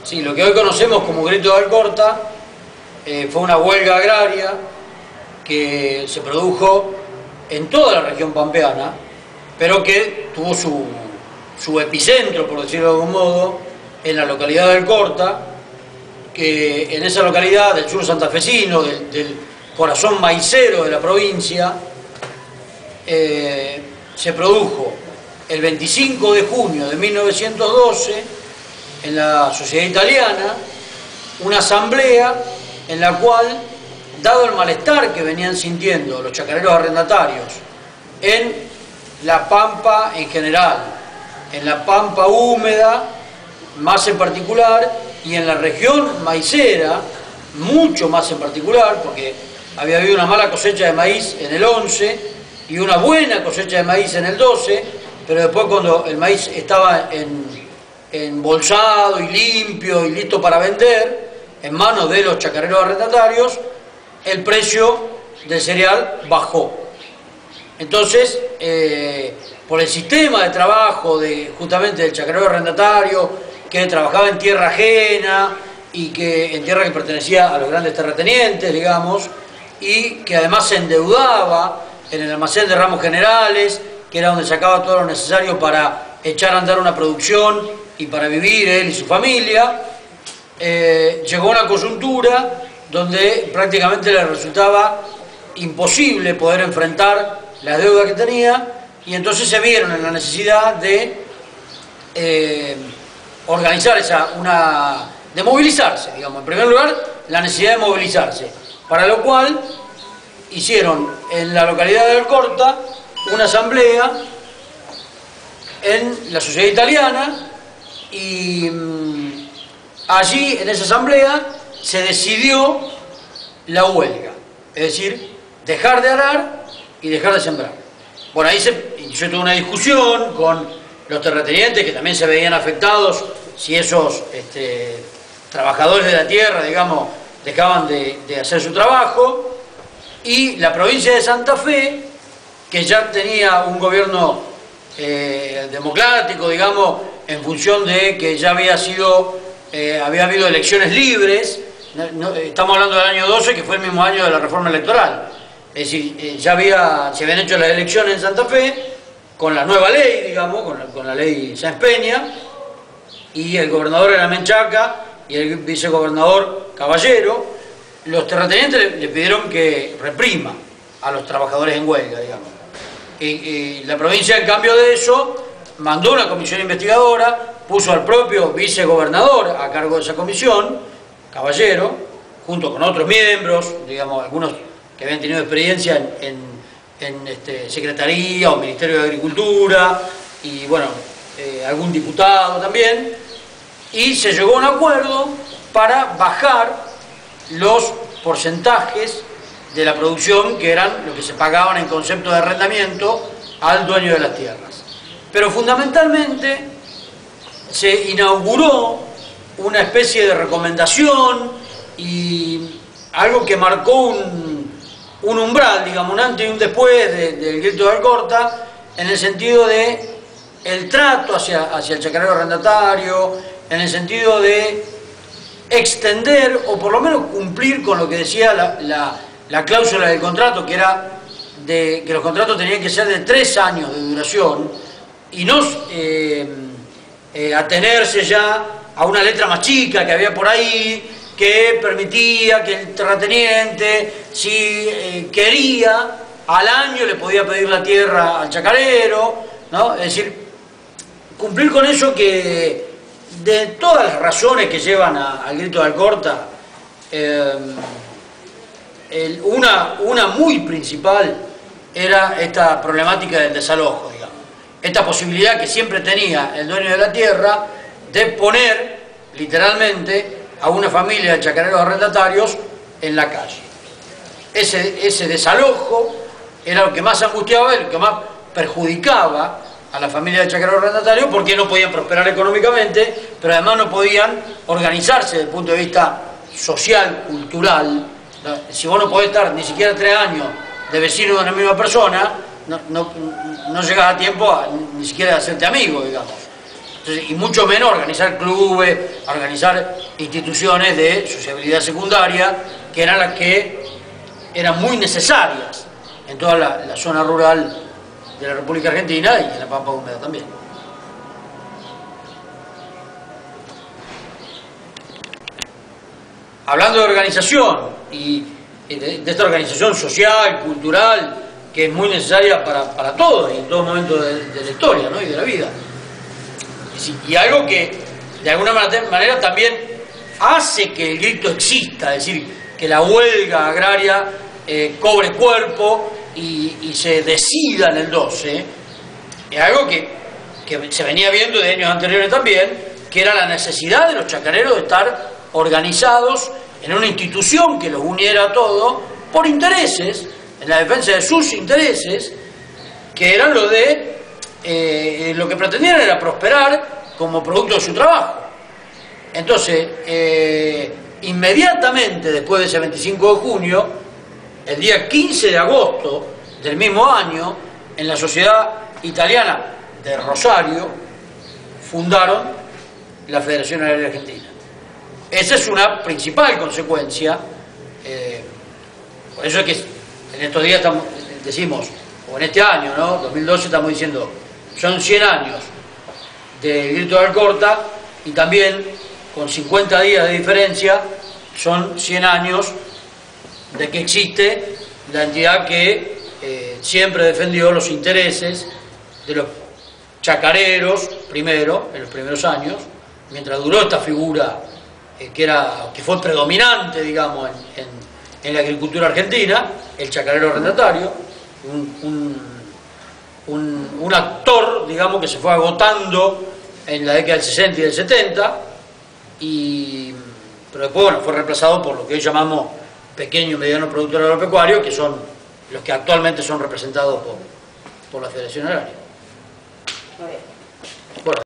Sí, lo que hoy conocemos como Grito de Alcorta fue una huelga agraria que se produjo en toda la región pampeana, pero que tuvo su epicentro, por decirlo de algún modo, en la localidad de Alcorta, que en esa localidad del sur santafesino, del corazón maicero de la provincia, se produjo el 25 de junio de 1912 en la Sociedad Italiana una asamblea en la cual, dado el malestar que venían sintiendo los chacareros arrendatarios en la pampa en general, en la pampa húmeda más en particular y en la región maicera mucho más en particular, porque había habido una mala cosecha de maíz en el 11 y una buena cosecha de maíz en el 12, pero después cuando el maíz estaba embolsado y limpio y listo para vender en manos de los chacareros arrendatarios, el precio del cereal bajó. Entonces, por el sistema de trabajo justamente del chacarero arrendatario, que trabajaba en tierra ajena y en tierra que pertenecía a los grandes terratenientes, digamos, y que además se endeudaba en el almacén de ramos generales, que era donde sacaba todo lo necesario para echar a andar una producción y para vivir él y su familia, llegó a una coyuntura donde prácticamente le resultaba imposible poder enfrentar la deuda que tenía, y entonces se vieron en la necesidad de organizar de movilizarse, digamos. En primer lugar, la necesidad de movilizarse, para lo cual hicieron en la localidad de Alcorta una asamblea en la Sociedad Italiana, y allí en esa asamblea se decidió la huelga, es decir, dejar de arar y dejar de sembrar. Bueno, ahí yo tuve una discusión con los terratenientes, que también se veían afectados si esos trabajadores de la tierra, digamos, dejaban de hacer su trabajo, y la provincia de Santa Fe, que ya tenía un gobierno democrático, digamos, en función de que ya había habido elecciones libres. Estamos hablando del año 12, que fue el mismo año de la reforma electoral. Es decir, se habían hecho las elecciones en Santa Fe, con la nueva ley, digamos, con la ley Sáenz Peña, y el gobernador era Menchaca, y el vicegobernador Caballero. Los terratenientes le pidieron que reprima a los trabajadores en huelga, digamos. Y la provincia, en cambio de eso, mandó una comisión investigadora, puso al propio vicegobernador a cargo de esa comisión, Caballero, junto con otros miembros, digamos, algunos que habían tenido experiencia en Secretaría o Ministerio de Agricultura, y bueno, algún diputado también, y se llegó a un acuerdo para bajar los porcentajes de la producción, que eran lo que se pagaban en concepto de arrendamiento al dueño de las tierras. Pero fundamentalmente se inauguró una especie de recomendación y algo que marcó un umbral, digamos, un antes y un después del Grito de Alcorta, en el sentido de el trato hacia el chacarero arrendatario, en el sentido de extender o por lo menos cumplir con lo que decía la cláusula del contrato, que era que los contratos tenían que ser de 3 años de duración, y no atenerse ya a una letra más chica que había por ahí, que permitía que el terrateniente, si quería, al año le podía pedir la tierra al chacarero, ¿no? Es decir, cumplir con eso, que de todas las razones que llevan al Grito de Alcorta, una muy principal era esta problemática del desalojo, digamos. Esta posibilidad que siempre tenía el dueño de la tierra de poner, literalmente, a una familia de chacareros arrendatarios en la calle. Ese desalojo era lo que más angustiaba y lo que más perjudicaba a la familia de chacareros arrendatarios, porque no podían prosperar económicamente, pero además no podían organizarse desde el punto de vista social, cultural. Si vos no podés estar ni siquiera 3 años de vecino de una misma persona, no llegas a tiempo ni siquiera a hacerte amigo, digamos. Entonces, y mucho menos organizar clubes, organizar instituciones de sociabilidad secundaria, que eran las que eran muy necesarias en toda la zona rural de la República Argentina y en la Pampa Húmeda también. Hablando de organización y de esta organización social, cultural, que es muy necesaria para todos y en todo momento de la historia, ¿no? Y de la vida. Y algo que de alguna manera también hace que el grito exista, es decir, que la huelga agraria cobre cuerpo y se decida en el 12, es algo que se venía viendo de años anteriores también, que era la necesidad de los chacareros de estar organizados en una institución que los uniera a todos por intereses, en la defensa de sus intereses, que eran lo que pretendían era prosperar como producto de su trabajo. Entonces, inmediatamente después de ese 25 de junio, el día 15 de agosto del mismo año, en la Sociedad Italiana de Rosario, fundaron la Federación Agraria Argentina. Esa es una principal consecuencia, por eso es que en estos días decimos, o en este año, ¿no? 2012 estamos diciendo, son 100 años del grito de Alcorta y también con 50 días de diferencia son 100 años de que existe la entidad que siempre defendió los intereses de los chacareros, primero, en los primeros años, mientras duró esta figura que fue predominante, digamos, en la agricultura argentina, el chacarero arrendatario, un actor, digamos, que se fue agotando en la década del 60 y del 70, pero después, bueno, fue reemplazado por lo que hoy llamamos pequeños y medianos productores agropecuarios, que son los que actualmente son representados por la Federación Agraria.